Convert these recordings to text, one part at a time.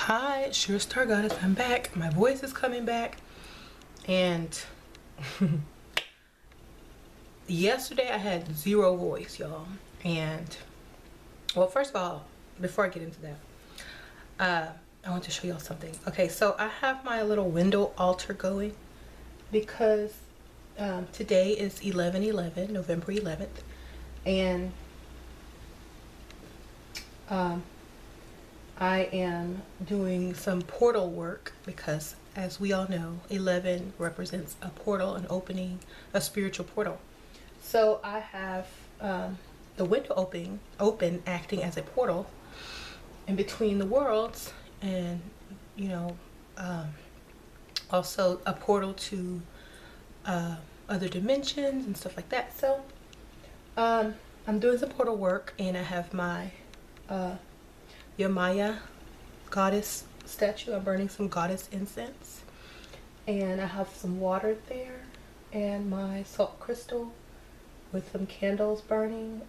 Hi, Sure Star Goddess. I'm back. My voice is coming back. And yesterday I had zero voice, y'all. And well, first of all, before I get into that, I want to show y'all something. Okay, so I have my little window altar going because today is 11/11, November 11th, and I am doing some portal work because, as we all know, 11 represents a portal, an opening, a spiritual portal. So I have the window open, acting as a portal in between the worlds, and also a portal to other dimensions and stuff like that. So I'm doing some portal work, and I have my Yamaya goddess statue. I'm burning some goddess incense, and I have some water there and my salt crystal with some candles burning.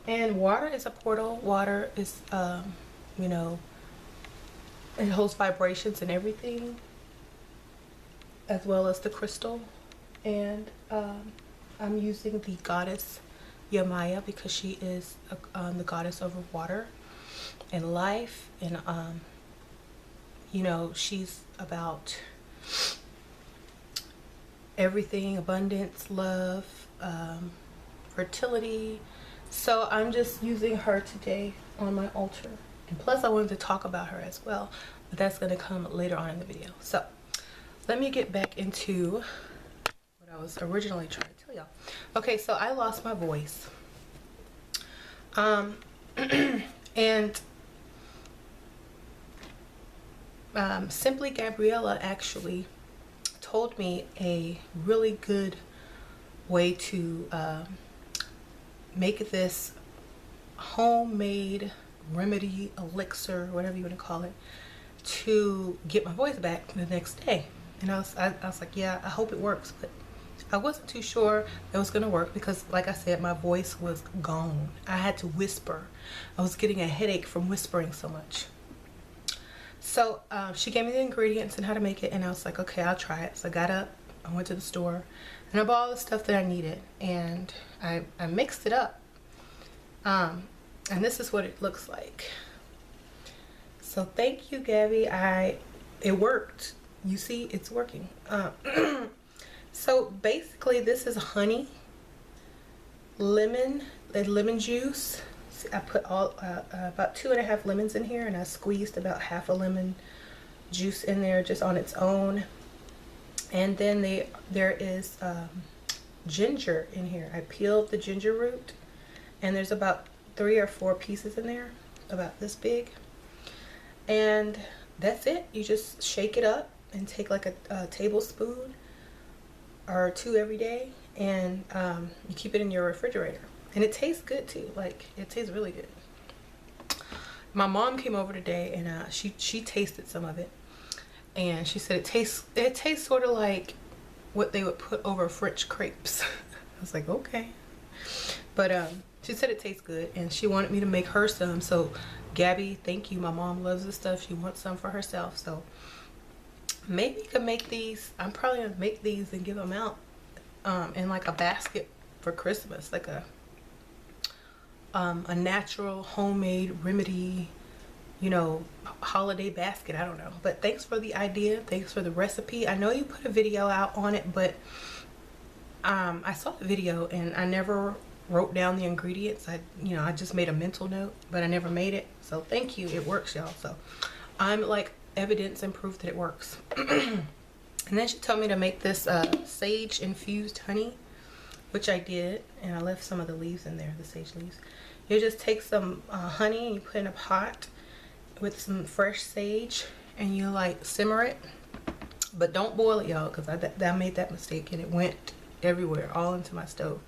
And water is a portal. Water is it holds vibrations and everything, as well as the crystal. And I'm using the goddess Yamaya because she is the goddess over water and life, and she's about everything: abundance, love, fertility. So I'm just using her today on my altar, and plus I wanted to talk about her as well, but that's going to come later on in the video. So let me get back into what I was originally trying to tell y'all. Okay, so I lost my voice. And Simply Gabrielle actually told me a really good way to make this homemade remedy, elixir, whatever you want to call it, to get my voice back the next day. And I was like, yeah, I hope it works, but I wasn't too sure it was gonna work because, like I said, my voice was gone. I had to whisper. I was getting a headache from whispering so much. So she gave me the ingredients and how to make it, and I was like, okay, I'll try it. So I got up, I went to the store, and I bought all the stuff that I needed, and I mixed it up. And this is what it looks like. So thank you, Gabby. It worked. You see, it's working. So basically this is honey, lemon juice. I put about 2.5 lemons in here, and I squeezed about half a lemon juice in there just on its own. And then there is ginger in here. I peeled the ginger root, and there's about 3 or 4 pieces in there, about this big. And that's it. You just shake it up and take like a tablespoon or 2 every day, and you keep it in your refrigerator, and it tastes good too. Like, it tastes really good. My mom came over today, and she tasted some of it, and she said it tastes sort of like what they would put over French crepes. I was like, okay, but she said it tastes good, and she wanted me to make her some. So Gabby, thank you. My mom loves this stuff. She wants some for herself, so maybe you could make these. I'm probably gonna make these and give them out in like a basket for Christmas, like a natural homemade remedy, holiday basket. I don't know, but thanks for the idea. Thanks for the recipe. I know you put a video out on it, but I saw the video and I never wrote down the ingredients. I just made a mental note, but I never made it. So thank you. It works, y'all. So I'm like evidence and proof that it works. And then she told me to make this sage infused honey, which I did, and I left some of the leaves in there, the sage leaves. You just take some honey and you put in a pot with some fresh sage, and you like simmer it, but don't boil it, y'all, because I made that mistake and it went everywhere, all into my stove.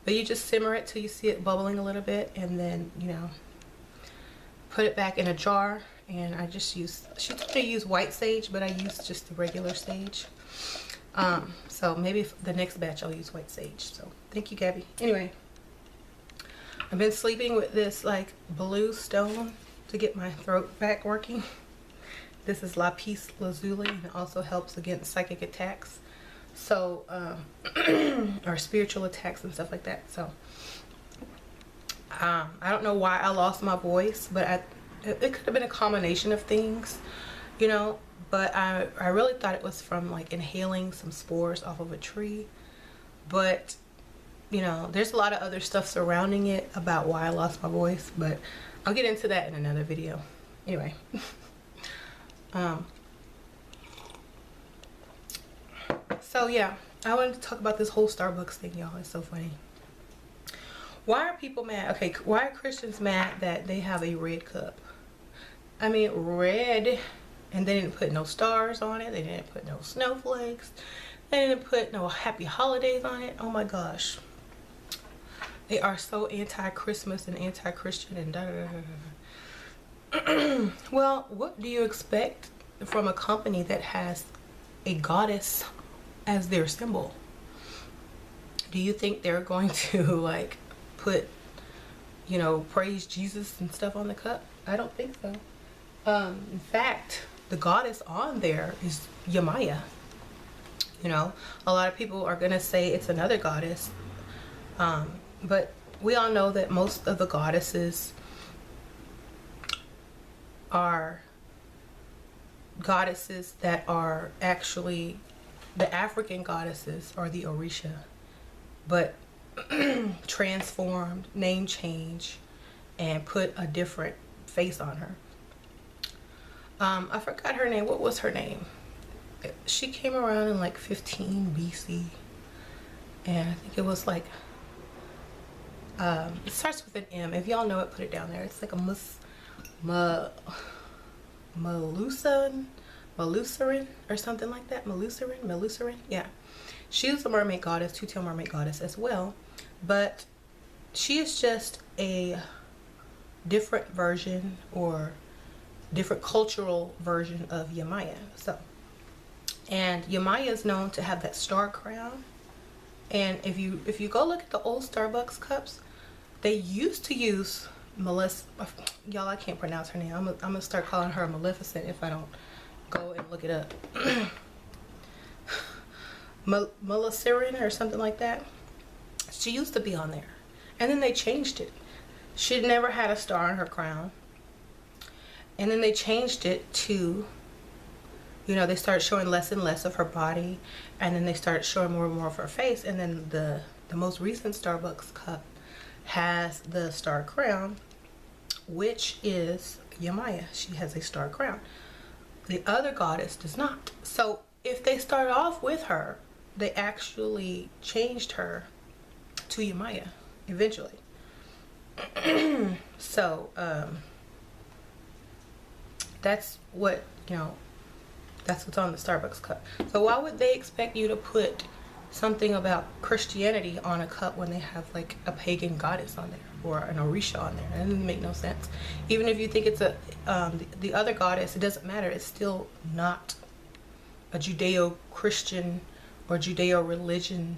But you just simmer it till you see it bubbling a little bit, and then put it back in a jar. And I just used, she told me to use white sage, but I used just the regular sage. So maybe the next batch I'll use white sage. So thank you, Gabby. Anyway, I've been sleeping with this like blue stone to get my throat back working. This is lapis lazuli, and it also helps against psychic attacks. So, or spiritual attacks and stuff like that. So, I don't know why I lost my voice, but it could have been a combination of things, you know. But I really thought it was from like inhaling some spores off of a tree. But, you know, there's a lot of other stuff surrounding it about why I lost my voice. But I'll get into that in another video. Anyway. So yeah, I wanted to talk about this whole Starbucks thing, y'all. It's so funny. Why are people mad? Okay, why are Christians mad that they have a red cup? I mean, red, and they didn't put no stars on it. They didn't put no snowflakes. They didn't put no happy holidays on it. Oh my gosh. They are so anti-Christmas and anti-Christian and da da da da. Well, what do you expect from a company that has a goddess as their symbol? Do you think they're going to like put, you know, praise Jesus and stuff on the cup? I don't think so. In fact, the goddess on there is Yamaya. You know, a lot of people are gonna say it's another goddess, but we all know that most of the goddesses are goddesses that are actually the African goddesses, or the Orisha, but transformed, name change, and put a different face on her. I forgot her name. What was her name? She came around in like 15 BC, and I think it was like it starts with an M. If y'all know it, put it down there. It's like a Meluserin or something like that. Meluserin, yeah. She was a mermaid goddess, two-tail mermaid goddess as well, but she is just a different version or different cultural version of Yamaya. So, and Yamaya is known to have that star crown. And if you go look at the old Starbucks cups, they used to use y'all, I can't pronounce her name. I'm gonna start calling her Maleficent if I don't go and look it up. Maleficent or something like that. She used to be on there, and then they changed it. She never had a star on her crown, and then they changed it to, you know, they started showing less and less of her body, and then they started showing more and more of her face. And then the most recent Starbucks cup has the star crown, which is Yamaya. She has a star crown. The other goddess does not. So if they started off with her, they actually changed her to Yamaya eventually. So that's what, you know, that's what's on the Starbucks cup. So why would they expect you to put something about Christianity on a cup when they have like a pagan goddess on there or an Orisha on there? That doesn't make no sense. Even if you think it's a the other goddess, it doesn't matter. It's still not a Judeo-Christian or Judeo-religion,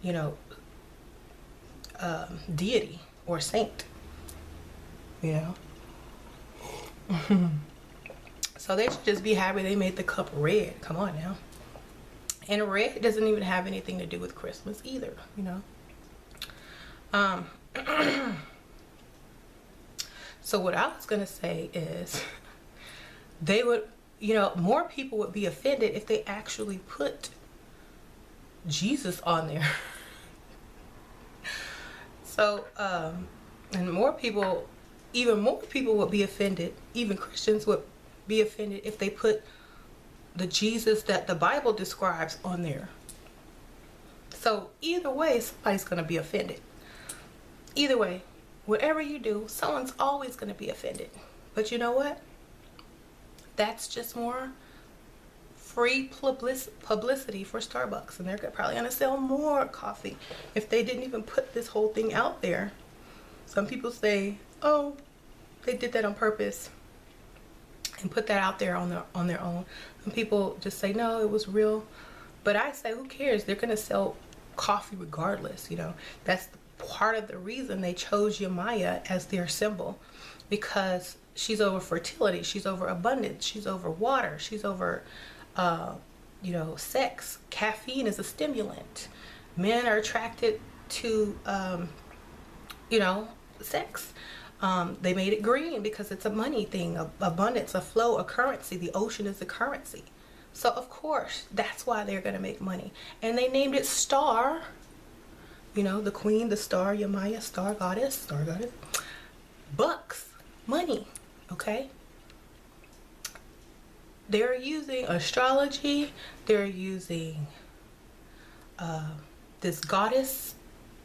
you know, deity or saint, you know. So they should just be happy they made the cup red. Come on now. And red doesn't even have anything to do with Christmas either, you know. So what I was gonna say is they would, you know, more people would be offended if they actually put Jesus on there. So and more people, even more people would be offended, even Christians would be offended if they put the Jesus that the Bible describes on there. So either way, somebody's going to be offended. Either way, whatever you do, someone's always going to be offended. But you know what? That's just more free publicity for Starbucks, and they're probably going to sell more coffee if they didn't even put this whole thing out there. Some people say, oh, they did that on purpose and put that out there on their own. Some people just say, no, it was real. But I say, who cares? They're going to sell coffee regardless, you know. That's the part of the reason they chose Yamaya as their symbol, because she's over fertility, she's over abundance, she's over water, she's over you know, sex. Caffeine is a stimulant. Men are attracted to you know, sex. They made it green because it's a money thing, abundance, a flow, a currency. The ocean is a currency. So of course, that's why they're gonna make money. And they named it Star. You know, the queen, the star, Yamaya, star goddess, bucks, money, okay? They're using astrology, they're using this goddess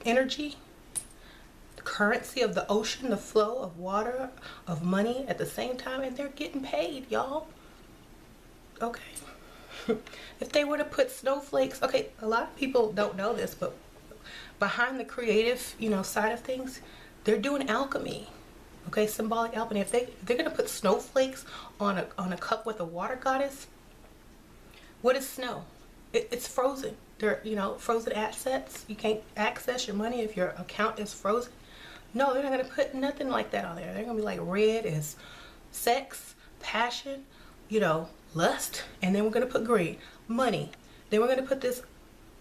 energy, the currency of the ocean, the flow of water, of money at the same time, and they're getting paid, y'all. Okay. If they were to put snowflakes, okay, a lot of people don't know this, but behind the creative, you know, side of things, they're doing alchemy. Okay, symbolic alchemy. If they're gonna put snowflakes on a cup with a water goddess, what is snow? It's frozen. They're, you know, frozen assets. You can't access your money if your account is frozen. No, they're not gonna put nothing like that on there. They're gonna be like, red is sex, passion, you know, lust, and then we're gonna put green, money. Then we're gonna put this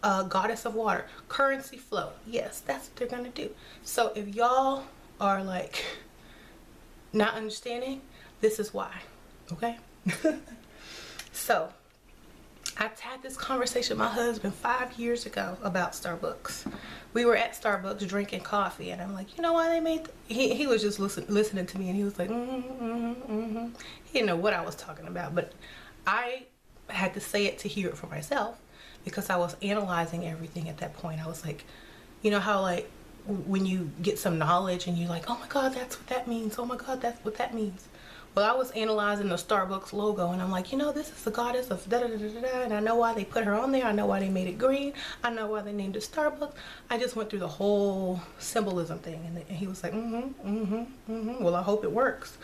goddess of water, currency flow. Yes, that's what they're gonna do. So if y'all are like not understanding, this is why. Okay. So I had this conversation with my husband 5 years ago about Starbucks. We were at Starbucks drinking coffee, and I'm like, you know why they made he was just listening to me, and he was like, he didn't know what I was talking about, but I had to say it to hear it for myself, because I was analyzing everything at that point. I was like, you know how like when you get some knowledge and you're like, oh my God, that's what that means. Oh my God, that's what that means. Well, I was analyzing the Starbucks logo, and I'm like, you know, this is the goddess of da da da da da, and I know why they put her on there. I know why they made it green. I know why they named it Starbucks. I just went through the whole symbolism thing, and he was like, well, I hope it works.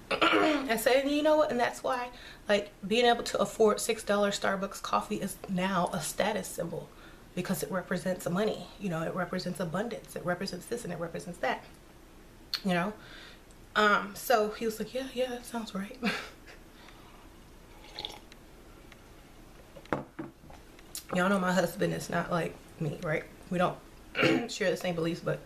I said, you know what, and that's why, like, being able to afford $6 Starbucks coffee is now a status symbol, because it represents money, you know, it represents abundance, it represents this and it represents that, you know. So he was like, yeah, that sounds right. Y'all know my husband is not like me, right? We don't share the same beliefs, but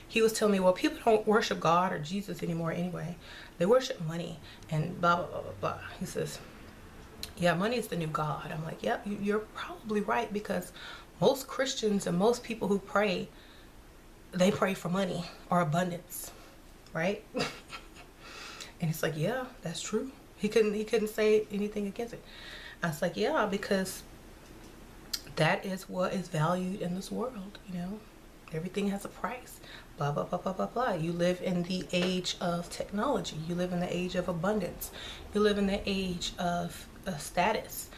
he was telling me, well, people don't worship God or Jesus anymore anyway. They worship money and blah, blah, blah, blah, blah. He says, yeah, money is the new God. I'm like, yep, you're probably right, because most Christians and most people who pray, they pray for money or abundance, right? And he's like, yeah, that's true. He couldn't say anything against it. I was like, yeah, because that is what is valued in this world, you know. Everything has a price. Blah, blah, blah, blah, blah, blah. You live in the age of technology. You live in the age of abundance. You live in the age of status,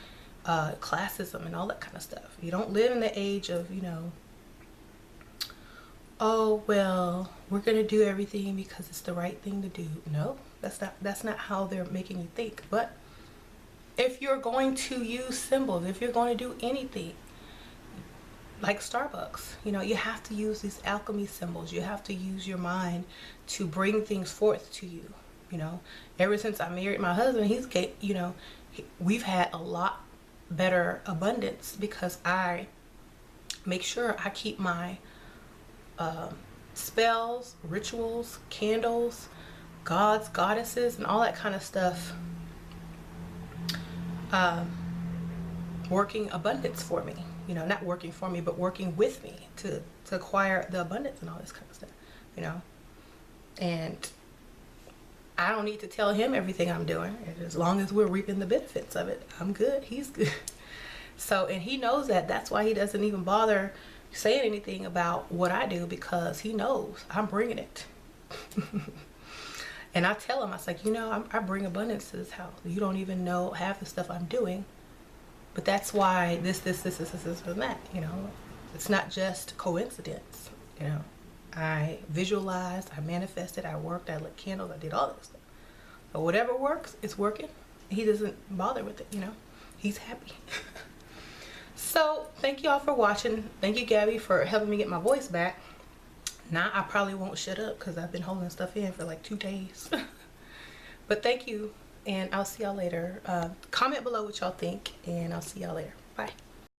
classism, and all that kind of stuff. You don't live in the age of, you know, oh, well, we're going to do everything because it's the right thing to do. No, that's not how they're making you think. But if you're going to use symbols, if you're going to do anything, like Starbucks, you know, you have to use these alchemy symbols. You have to use your mind to bring things forth to you. You know, ever since I married my husband, you know, we've had a lot better abundance, because I make sure I keep my spells, rituals, candles, gods, goddesses, and all that kind of stuff working abundance for me. You know, not working for me, but working with me to acquire the abundance and all this kind of stuff, you know. And I don't need to tell him everything I'm doing. As long as we're reaping the benefits of it, I'm good, he's good. So, and he knows that. That's why he doesn't even bother saying anything about what I do, because he knows I'm bringing it. And I tell him, I was like, you know, I bring abundance to this house. You don't even know half the stuff I'm doing. But that's why this, and that, you know. It's not just coincidence, you know. I visualized, I manifested, I worked, I lit candles, I did all that stuff. But whatever works, it's working. He doesn't bother with it, you know. He's happy. So thank you all for watching. Thank you, Gabby, for helping me get my voice back. Now I probably won't shut up because I've been holding stuff in for like 2 days. But thank you, and I'll see y'all later. Comment below what y'all think, and I'll see y'all later. Bye.